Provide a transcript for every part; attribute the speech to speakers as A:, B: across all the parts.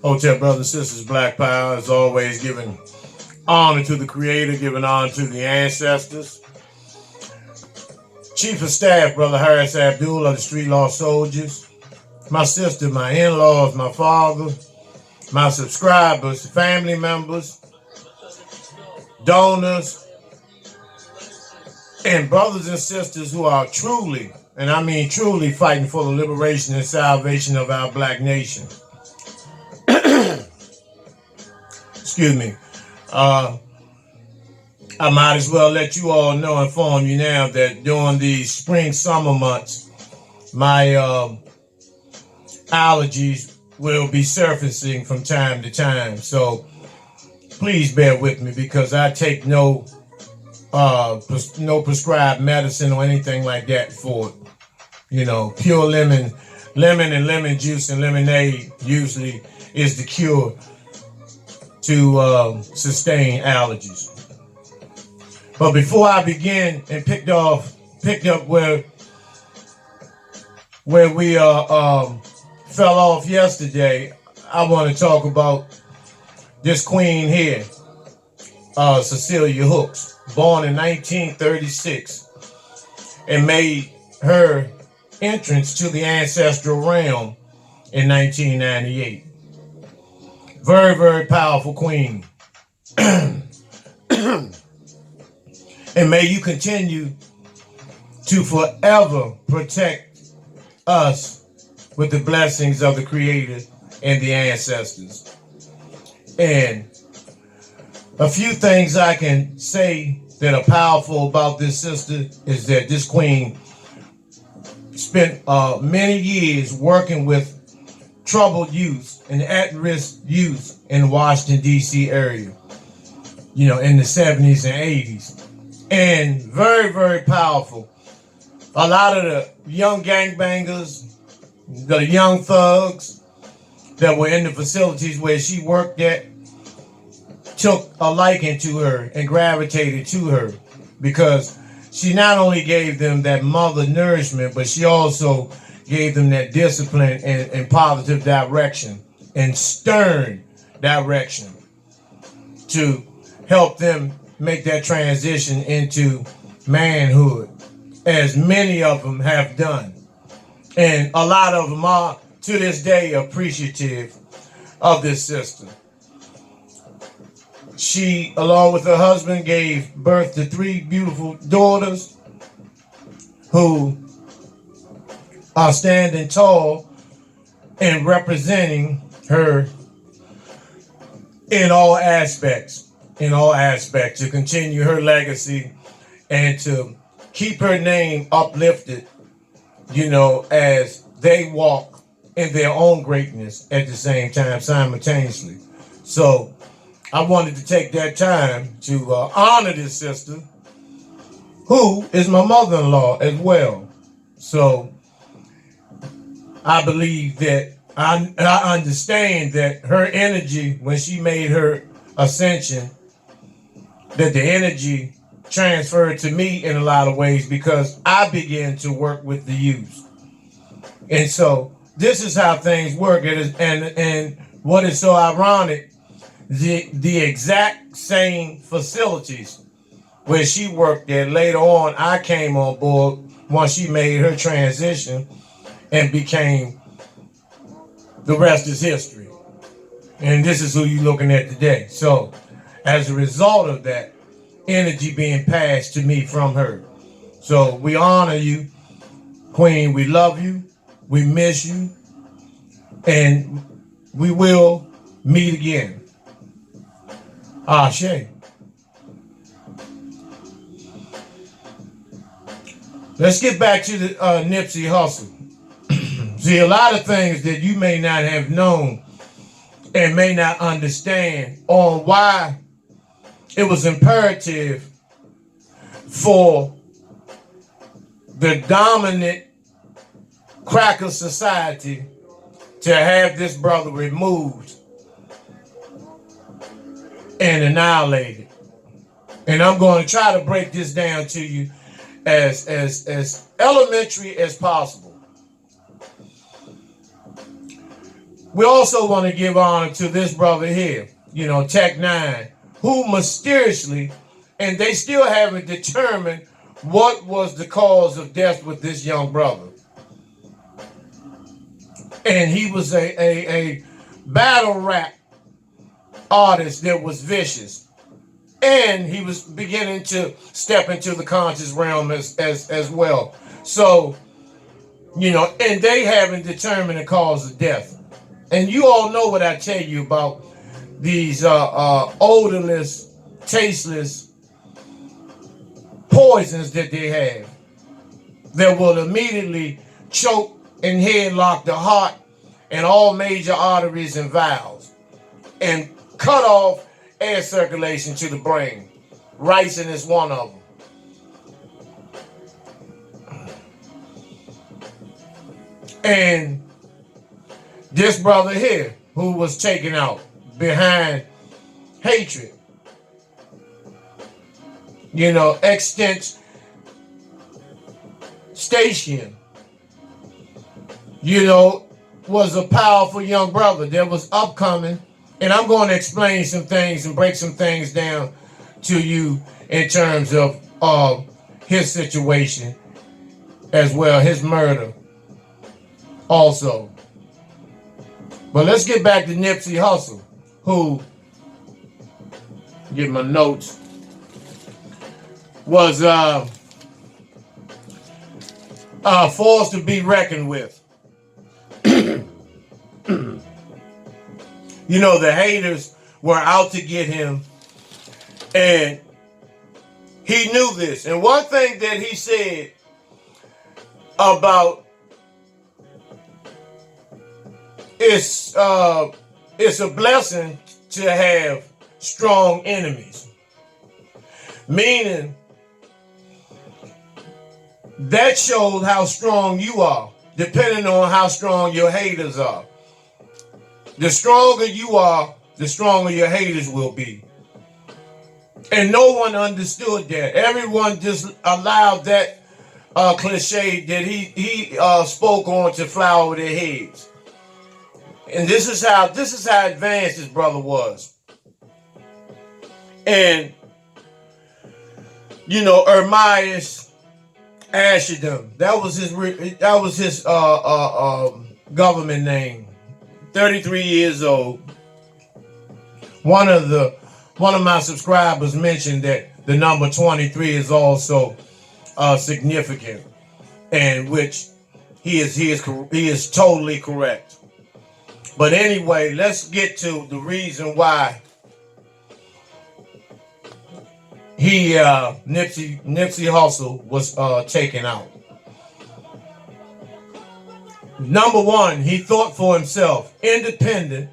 A: Hotel brothers and sisters, Black Power is always giving honor to the Creator, giving honor to the ancestors. Chief of Staff, Brother Harris Abdul of the Street Law Soldiers. My sister, my in-laws, my father, my subscribers, family members, donors, and brothers and sisters who are truly, and I mean truly, fighting for the liberation and salvation of our black nation. Excuse me. Uh, I might as well let you all know, inform you now that during these spring, summer months, my allergies will be surfacing from time to time. So please bear with me because I take no prescribed medicine or anything like that for it. You know, pure lemon and lemon juice and lemonade usually is the cure to sustain allergies. But before I begin and picked up where we fell off yesterday, I want to talk about this queen here, Cecilia Hooks, born in 1936 and made her entrance to the ancestral realm in 1998. Very, very powerful queen. And may you continue to forever protect us with the blessings of the Creator and the ancestors. And a few things I can say that are powerful about this sister is that this queen spent many years working with troubled youth and at-risk youth in the Washington, D.C. area, you know, in the 70s and 80s. And very, very powerful. A lot of the young gangbangers, the young thugs that were in the facilities where she worked at took a liking to her and gravitated to her because she not only gave them that mother nourishment, but she also gave them that discipline and positive direction and stern direction to help them make that transition into manhood, as many of them have done. And a lot of them are, to this day, appreciative of this sister. She, along with her husband, gave birth to 3 beautiful daughters who are standing tall and representing her in all aspects, to continue her legacy and to keep her name uplifted, you know, as they walk in their own greatness at the same time, simultaneously. So I wanted to take that time to honor this sister, who is my mother-in-law as well. So I believe that I understand that her energy, when she made her ascension, that the energy transferred to me in a lot of ways because I began to work with the youth. And so this is how things work. And what is so ironic, the exact same facilities where she worked at, later on I came on board once she made her transition and became, the rest is history. And this is who you're looking at today. So as a result of that energy being passed to me from her. So we honor you, Queen. We love you. We miss you. And we will meet again. Ashe. Let's get back to the Nipsey Hussle. See, a lot of things that you may not have known and may not understand on why it was imperative for the dominant cracker society to have this brother removed and annihilated. And I'm going to try to break this down to you as elementary as possible. We also want to give honor to this brother here, you know, Tech Nine, who mysteriously, and they still haven't determined what was the cause of death with this young brother. And he was a battle rap artist that was vicious. And he was beginning to step into the conscious realm as well. So, you know, and they haven't determined the cause of death. And you all know what I tell you about these odorless, tasteless poisons that they have that will immediately choke and headlock the heart and all major arteries and valves and cut off air circulation to the brain. Ricin is one of them. And this brother here, who was taken out behind hatred, you know, extent station, you know, was a powerful young brother that was upcoming. And I'm going to explain some things and break some things down to you in terms of his situation as well, his murder also. But let's get back to Nipsey Hussle, who, get my notes, was forced to be reckoned with. You know, the haters were out to get him, and he knew this. And one thing that he said about it's a blessing to have strong enemies, meaning that shows how strong you are, depending on how strong your haters are. The stronger you are, the stronger your haters will be. And no one understood that. Everyone just allowed that cliche that he spoke on to fly over their heads. And this is how advanced his brother was. And you know, Ermias Ashadam, that was his government name. 33 years old. One of my subscribers mentioned that the number 23 is also significant, and which he is totally correct. But anyway, let's get to the reason why Nipsey Hussle was taken out. Number one, he thought for himself, independent.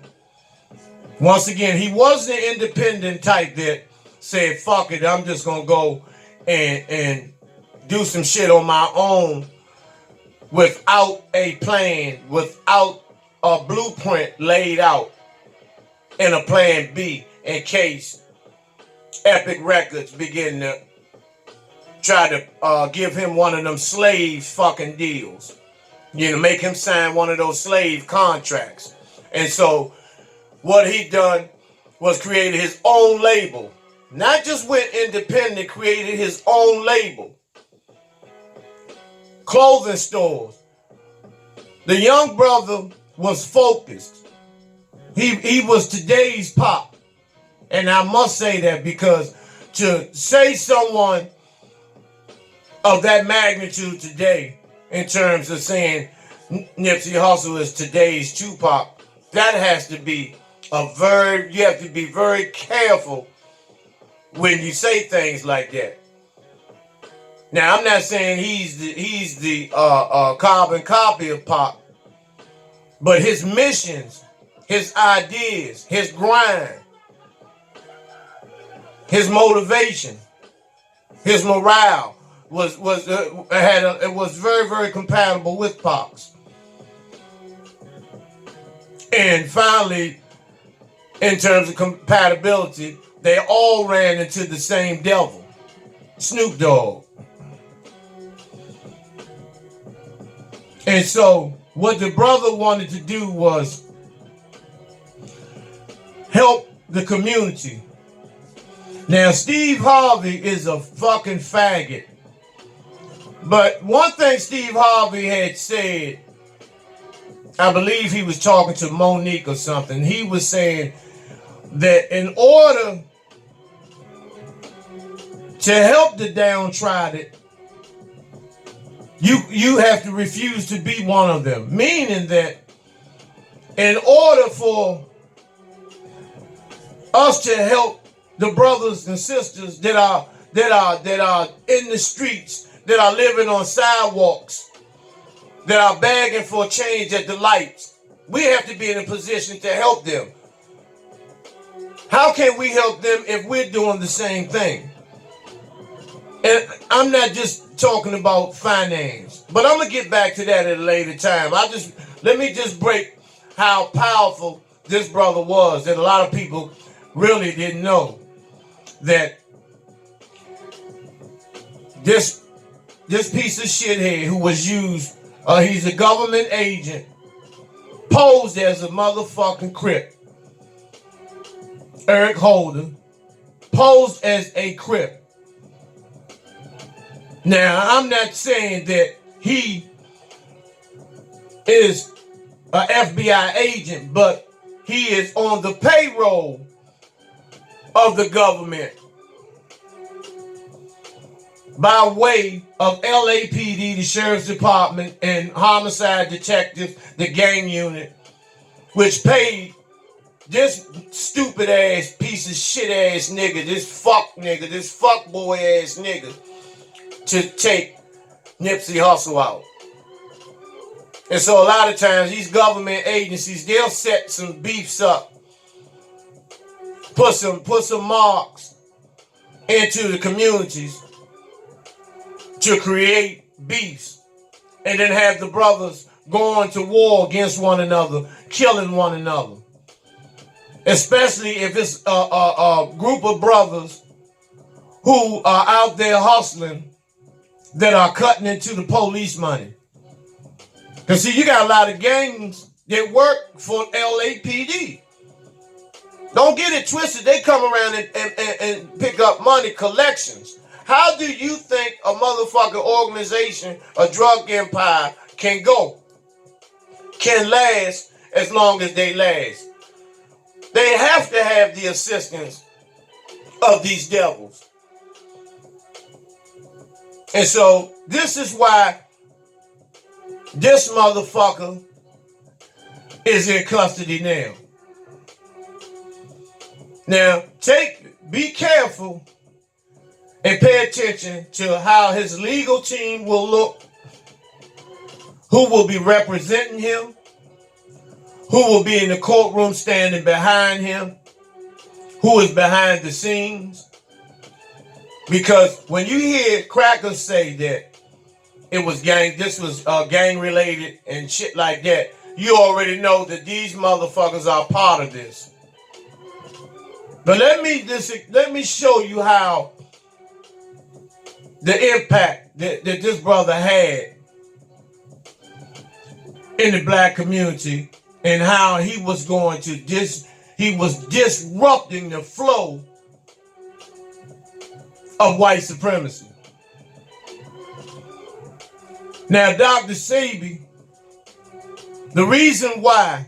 A: Once again, he wasn't an independent type that said, fuck it, I'm just gonna go and do some shit on my own without a plan, without a blueprint laid out, and a plan B in case Epic Records begin to try to give him one of them slave fucking deals. You know, make him sign one of those slave contracts. And so what he done was created his own label. Not just went independent, created his own label. Clothing stores. The young brother was focused. He was today's pop. And I must say that because to say someone of that magnitude today, in terms of saying Nipsey Hussle is today's Tupac, that has to be you have to be very careful when you say things like that. Now, I'm not saying he's the carbon copy of Pac, but his missions, his ideas, his grind, his motivation, his morale was very, very compatible with Pac's. And finally, in terms of compatibility, they all ran into the same devil, Snoop Dogg. And so what the brother wanted to do was help the community. Now, Steve Harvey is a fucking faggot. But one thing Steve Harvey had said, I believe he was talking to Monique or something. He was saying that in order to help the downtrodden, you have to refuse to be one of them. Meaning that in order for us to help the brothers and sisters that are in the streets, that are living on sidewalks, that are begging for a change at the lights, we have to be in a position to help them. How can we help them if we're doing the same thing? And I'm not just talking about finance, but I'm gonna get back to that at a later time. Let me just break how powerful this brother was, that a lot of people really didn't know that this piece of shit here who was used, he's a government agent, posed as a motherfucking Crip. Eric Holder posed as a Crip. Now, I'm not saying that he is an FBI agent, but he is on the payroll of the government by way of LAPD, the Sheriff's Department, and homicide detectives, the gang unit, which paid this stupid ass piece of shit ass nigga, this fuck boy ass nigga, to take Nipsey Hussle out. And so a lot of times these government agencies, they'll set some beefs up, put some marks into the communities to create beefs, and then have the brothers going to war against one another, killing one another. Especially if it's a group of brothers who are out there hustling, that are cutting into the police money. Because see, you got a lot of gangs that work for LAPD. Don't get it twisted. They come around and pick up money collections. How do you think a motherfucking organization, a drug empire, can last as long as they last? They have to have the assistance of these devils. And so this is why this motherfucker is in custody now. Now, be careful and pay attention to how his legal team will look, who will be representing him, who will be in the courtroom standing behind him, who is behind the scenes. Because when you hear crackers say that this was gang related and shit like that, you already know that these motherfuckers are part of this. But let me show you how the impact that this brother had in the black community, and how he was disrupting the flow of white supremacy. Now, Dr. Sebi, the reason why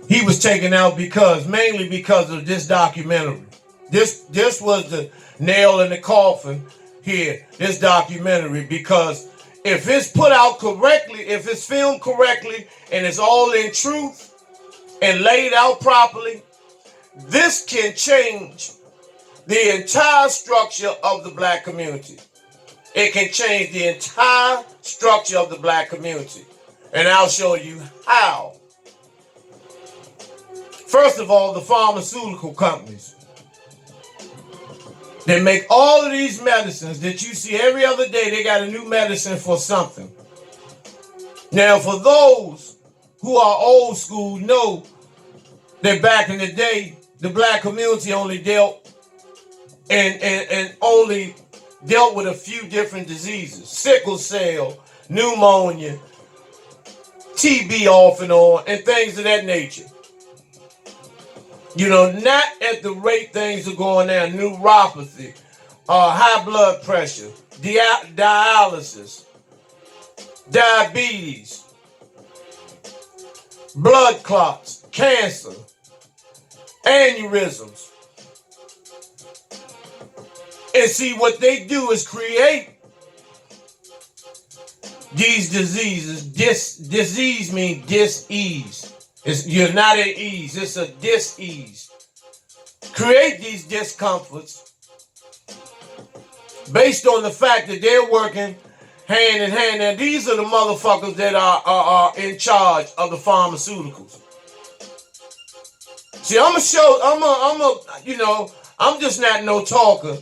A: he was taken out mainly because of this documentary. This was the nail in the coffin here, this documentary, because if it's put out correctly, if it's filmed correctly, and it's all in truth and laid out properly, this can change the entire structure of the black community. It can change the entire structure of the black community. And I'll show you how. First of all, the pharmaceutical companies. They make all of these medicines that you see every other day. They got a new medicine for something. Now, for those who are old school, know that back in the day, the black community only dealt and only dealt with a few different diseases. Sickle cell, pneumonia, TB off and on, and things of that nature. Not at the rate things are going now. Neuropathy, high blood pressure, dialysis, diabetes, blood clots, cancer, aneurysms. And see, what they do is create these diseases. Disease means dis-ease. You're not at ease. It's a dis-ease. Create these discomforts based on the fact that they're working hand in hand. And these are the motherfuckers that are in charge of the pharmaceuticals. See, I'm just not no talker.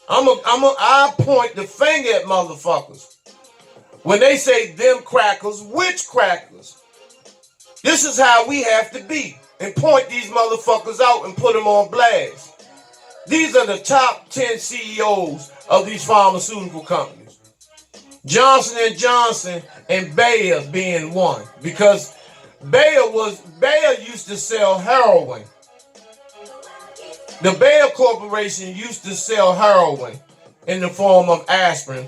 A: I point the finger at motherfuckers. When they say them crackers, which crackers? This is how we have to be. And point these motherfuckers out and put them on blast. These are the top 10 CEOs of these pharmaceutical companies. Johnson & Johnson and Bayer being one. Because Bayer used to sell heroin. The Bayer Corporation used to sell heroin in the form of aspirin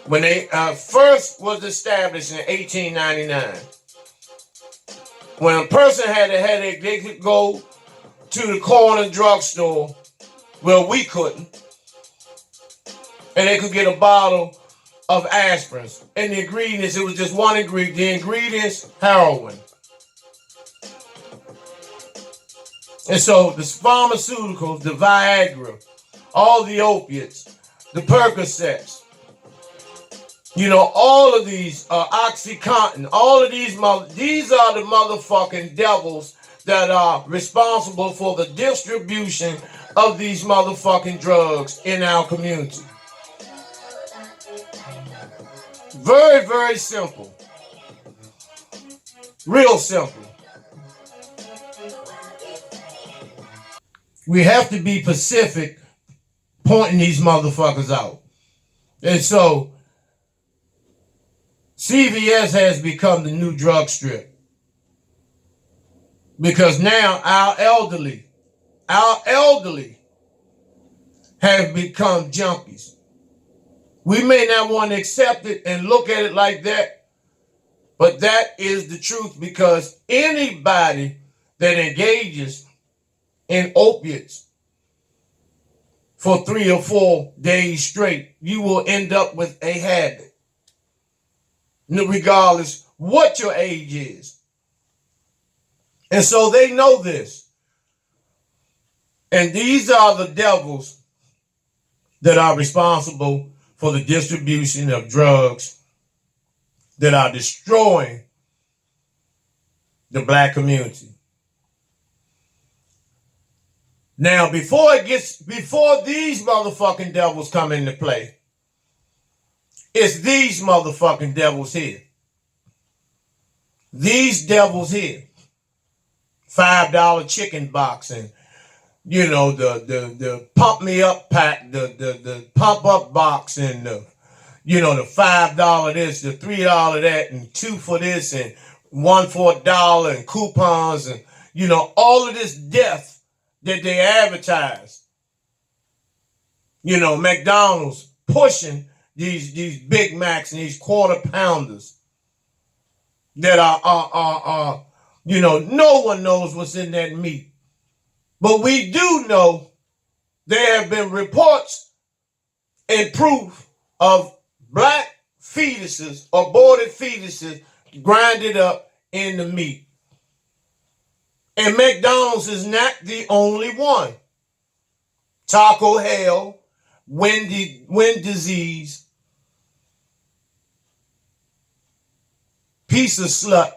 A: when they first was established in 1899. When a person had a headache, they could go to the corner drugstore. Well, we couldn't. And they could get a bottle of aspirins. And the ingredients, it was just one ingredient. The ingredients, heroin. And so the pharmaceuticals, the Viagra, all the opiates, the Percocets, all of these, OxyContin, all of these are the motherfucking devils that are responsible for the distribution of these motherfucking drugs in our community. Very, very simple. Real simple. We have to be Pacific pointing these motherfuckers out. And so CVS has become the new drug strip. Because now our elderly have become junkies. We may not want to accept it and look at it like that, but that is the truth, because anybody that engages in opiates for 3 or 4 days straight, you will end up with a habit, regardless what your age is. And so they know this. And these are the devils that are responsible for the distribution of drugs that are destroying the black community. Now, before these motherfucking devils come into play, it's these motherfucking devils here. These devils here. $5 chicken box and the pump me up pack, the pump up box, and the $5 this, the $3 that, and 2 for this, and 1 for $1, and coupons, and all of this death that they advertise. McDonald's pushing these Big Macs and these quarter pounders that are no one knows what's in that meat. But we do know there have been reports and proof of black fetuses, aborted fetuses, grinded up in the meat. And McDonald's is not the only one. Taco Hell, Wendy's, Piece of Slut.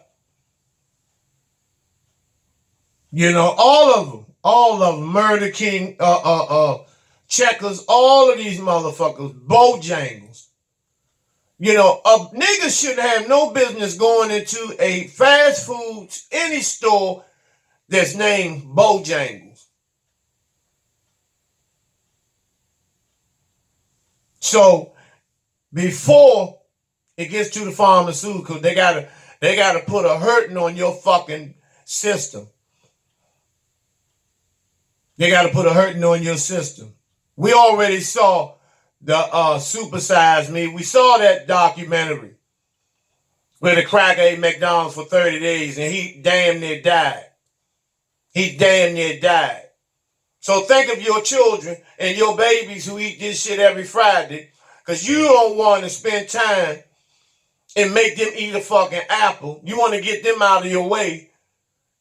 A: All of them, Murder King, Checkers, all of these motherfuckers, Bojangles. Niggas should have no business going into a fast food, any store that's named Bojangles. So before it gets to the pharmaceutical, they gotta put a hurting on your fucking system. They got to put a hurting on your system. We already saw the Supersize Me. We saw that documentary where the cracker ate McDonald's for 30 days and he damn near died. He damn near died. So think of your children and your babies who eat this shit every Friday, because you don't want to spend time and make them eat a fucking apple. You want to get them out of your way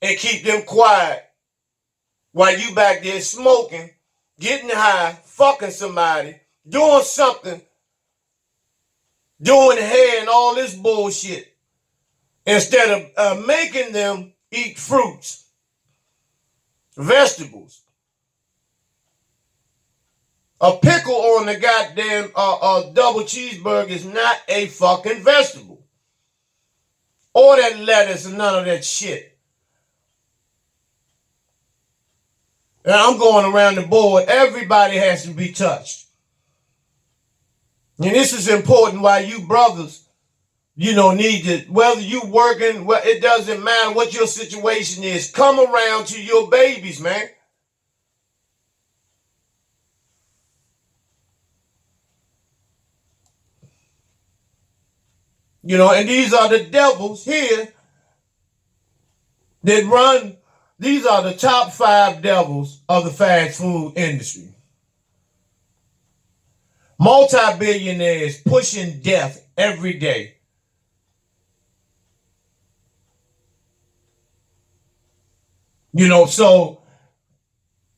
A: and keep them quiet while you back there smoking, getting high, fucking somebody, doing something, doing hair and all this bullshit, instead of making them eat fruits, vegetables. A pickle on the goddamn double cheeseburger is not a fucking vegetable. Or that lettuce and none of that shit. And I'm going around the board. Everybody has to be touched. And this is important why you brothers, need to, whether you working, it doesn't matter what your situation is. Come around to your babies, man. And these are the devils here that run. These are the top 5 devils of the fast food industry. Multi-billionaires pushing death every day. So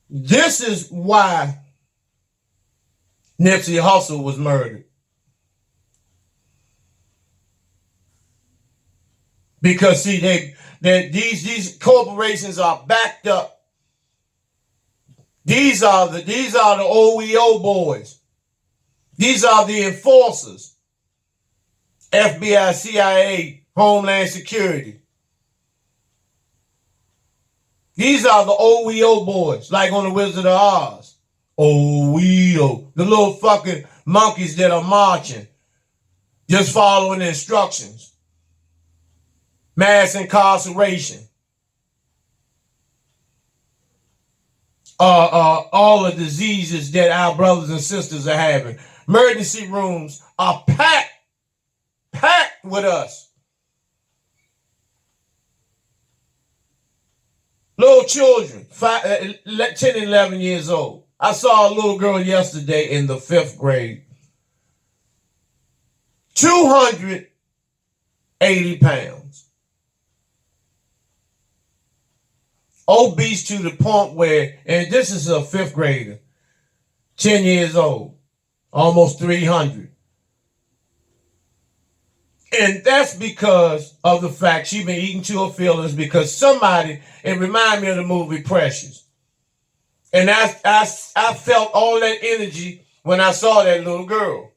A: this is why Nipsey Hussle was murdered. Because see, these corporations are backed up. These are the OEO boys. These are the enforcers. FBI, CIA, Homeland Security. These are the OEO boys, like on the Wizard of Oz. OEO. The little fucking monkeys that are marching, just following the instructions. Mass incarceration. All the diseases that our brothers and sisters are having. Emergency rooms are packed with us. Little children, 10 and 11 years old. I saw a little girl yesterday in the 5th grade. 280 pounds. Obese to the point where, and this is a 5th grader, 10 years old, almost 300. And that's because of the fact she's been eating to her feelings, because somebody, it reminded me of the movie Precious. And I felt all that energy when I saw that little girl.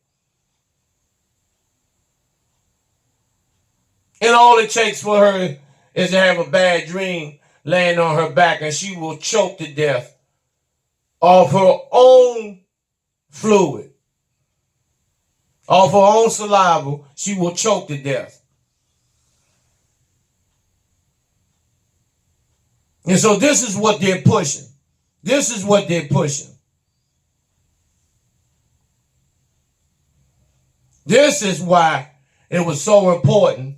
A: And all it takes for her is to have a bad dream laying on her back, and she will choke to death off her own fluid. Off her own saliva, she will choke to death. And so this is what they're pushing. This is what they're pushing. This is why it was so important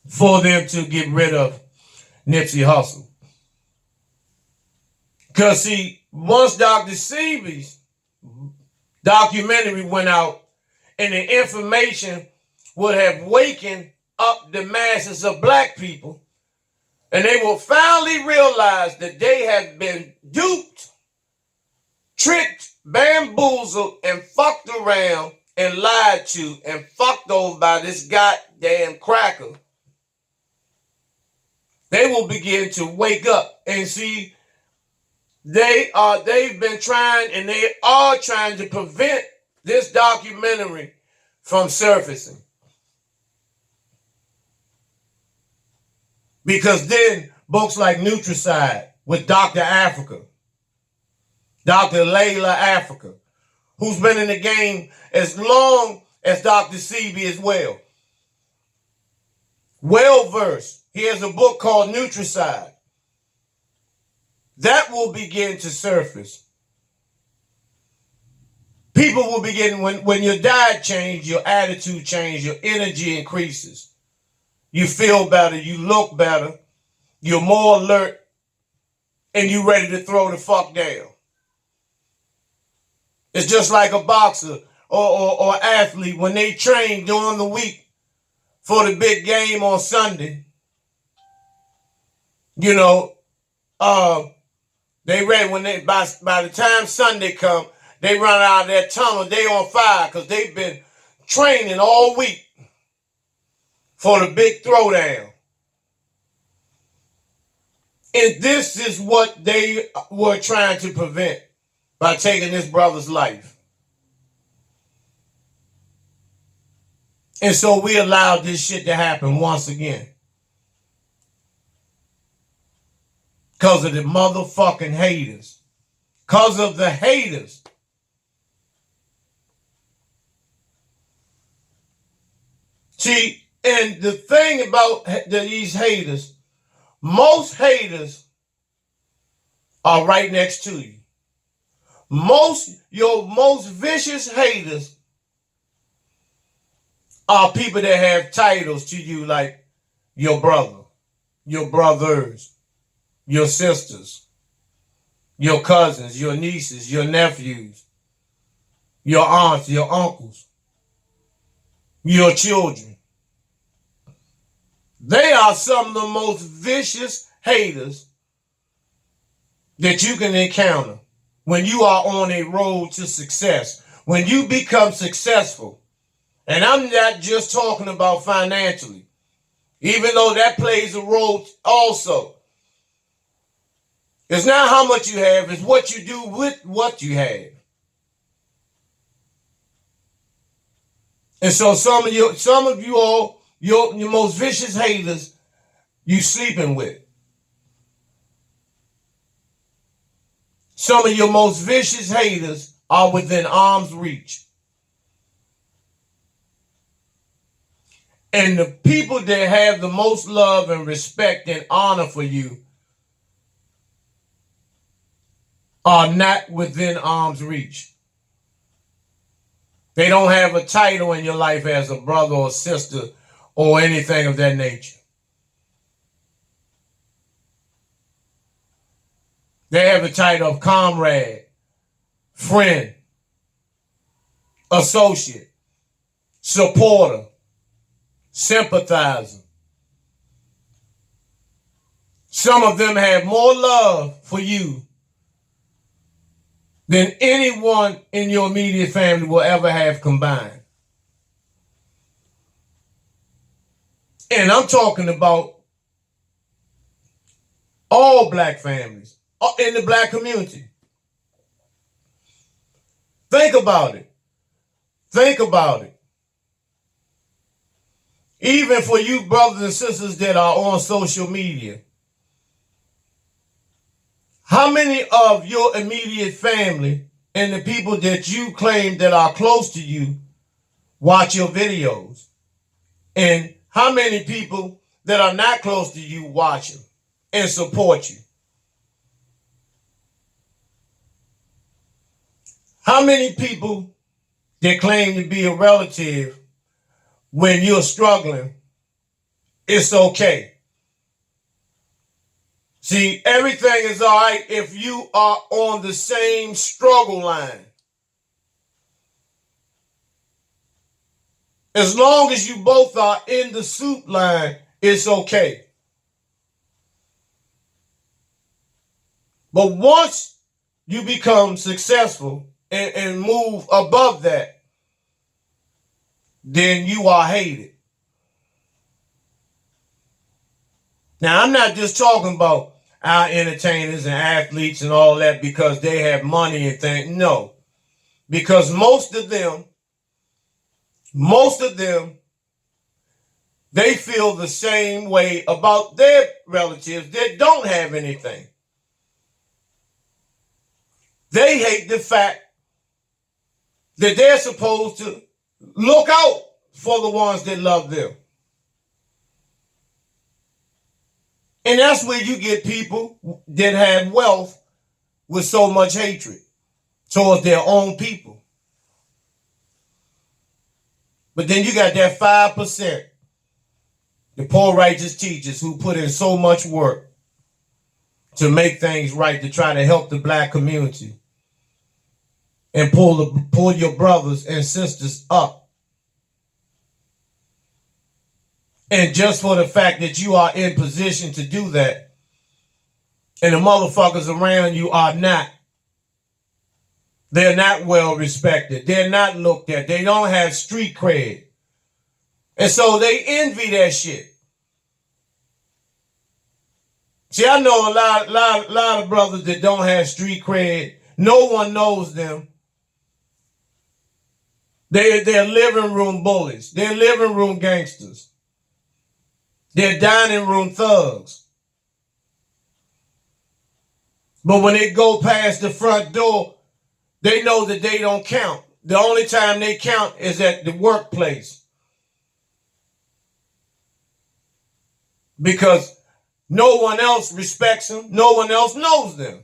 A: for them to get rid of Nipsey Hussle. Because see, once Dr. Sebi's documentary went out and the information would have wakened up the masses of black people, and they will finally realize that they have been duped, tricked, bamboozled, and fucked around and lied to and fucked over by this goddamn cracker. They will begin to wake up and see they've been trying, and they are trying to prevent this documentary from surfacing. Because then books like Nutricide with Dr. Africa, Dr. Layla Africa, who's been in the game as long as Dr. Sebi as well. Well-versed. He has a book called Nutricide. that will begin to surface. People will begin, when your diet changes, your attitude changes, your energy increases. You feel better, you look better, you're more alert, and you're ready to throw the fuck down. It's just like a boxer or athlete when they train during the week for the big game on Sunday. You know, they ready when by the time Sunday come, they run out of that tunnel. They on fire because they've been training all week for the big throwdown. And this is what they were trying to prevent by taking this brother's life. And so we allowed this shit to happen once again. Because of the motherfucking haters. Because of the haters. See, and the thing about these haters, most haters are right next to you. Your most vicious haters are people that have titles to you like your brother, your brothers, your sisters, your cousins, your nieces, your nephews, your aunts, your uncles, your children. They are some of the most vicious haters that you can encounter when you are on a road to success. When you become successful, and I'm not just talking about financially, even though that plays a role also. It's not how much you have, it's what you do with what you have. And so some of you all, your most vicious haters, you sleeping with. Some of your most vicious haters are within arm's reach. And the people that have the most love and respect and honor for you are not within arm's reach. They don't have a title in your life as a brother or sister or anything of that nature. They have the title of comrade, friend, associate, supporter, sympathizer. Some of them have more love for you than anyone in your immediate family will ever have combined. And I'm talking about all black families in the black community. Think about it. Think about it. Even for you brothers and sisters that are on social media, how many of your immediate family and the people that you claim that are close to you watch your videos? And how many people that are not close to you watch them and support you? How many people that claim to be a relative, when you're struggling, it's okay? See, everything is all right if you are on the same struggle line. As long as you both are in the soup line, it's okay. But once you become successful and move above that, then you are hated. Now, I'm not just talking about our entertainers and athletes and all that because they have money and things. No, because most of them, they feel the same way about their relatives that don't have anything. They hate the fact that they're supposed to look out for the ones that love them. And that's where you get people that have wealth with so much hatred towards their own people. But then you got that 5%, the poor righteous teachers who put in so much work to make things right, to try to help the black community and pull your brothers and sisters up. And just for the fact that you are in position to do that, and the motherfuckers around you are not. They're not well respected. They're not looked at. They don't have street cred. And so they envy that shit. See, I know a lot of brothers that don't have street cred. No one knows them. They're living room bullies. They're living room gangsters. They're dining room thugs. But when they go past the front door, they know that they don't count. The only time they count is at the workplace. Because no one else respects them. No one else knows them.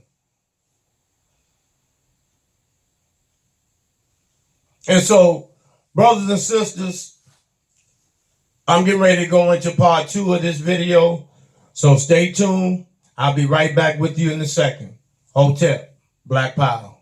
A: And so, brothers and sisters, I'm getting ready to go into part 2 of this video. So stay tuned. I'll be right back with you in a second. Hotep, Black Power.